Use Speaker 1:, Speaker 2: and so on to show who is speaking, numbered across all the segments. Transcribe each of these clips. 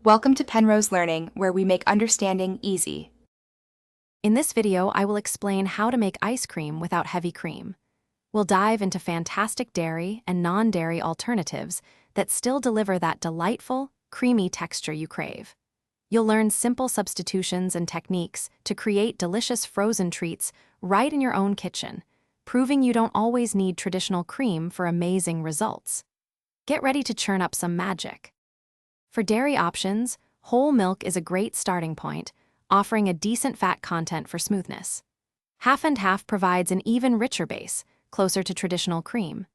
Speaker 1: Welcome to Penrose Learning, where we make understanding easy.
Speaker 2: In this video, I will explain how to make ice cream without heavy cream. We'll dive into fantastic dairy and non-dairy alternatives that still deliver that delightful, creamy texture you crave. You'll learn simple substitutions and techniques to create delicious frozen treats right in your own kitchen, proving you don't always need traditional cream for amazing results. Get ready to churn up some magic. For dairy options, whole milk is a great starting point, offering a decent fat content for smoothness. Half and half provides an even richer base, closer to traditional cream.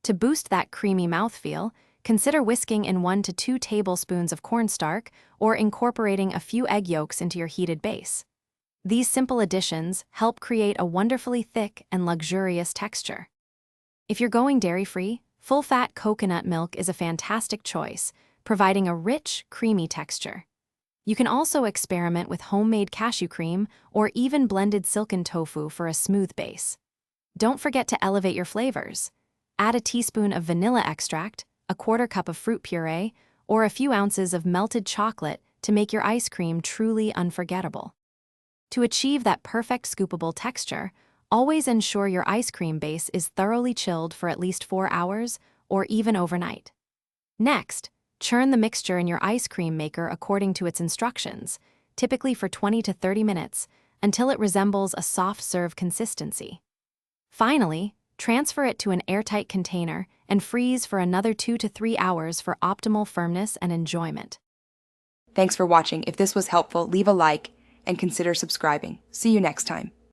Speaker 2: To boost that creamy mouthfeel, consider whisking in 1 to 2 tablespoons of cornstarch or incorporating a few egg yolks into your heated base. These simple additions help create a wonderfully thick and luxurious texture. If you're going dairy-free, full-fat coconut milk is a fantastic choice, providing a rich, creamy texture. You can also experiment with homemade cashew cream or even blended silken tofu for a smooth base. Don't forget to elevate your flavors. Add a teaspoon of vanilla extract, a 1/4 cup of fruit puree, or a few ounces of melted chocolate to make your ice cream truly unforgettable. To achieve that perfect scoopable texture, always ensure your ice cream base is thoroughly chilled for at least 4 hours or even overnight. Next, churn the mixture in your ice cream maker according to its instructions, typically for 20 to 30 minutes, until it resembles a soft serve consistency. Finally, transfer it to an airtight container and freeze for another 2 to 3 hours for optimal firmness and enjoyment.
Speaker 1: Thanks for watching. If this was helpful, leave a like and consider subscribing. See you next time.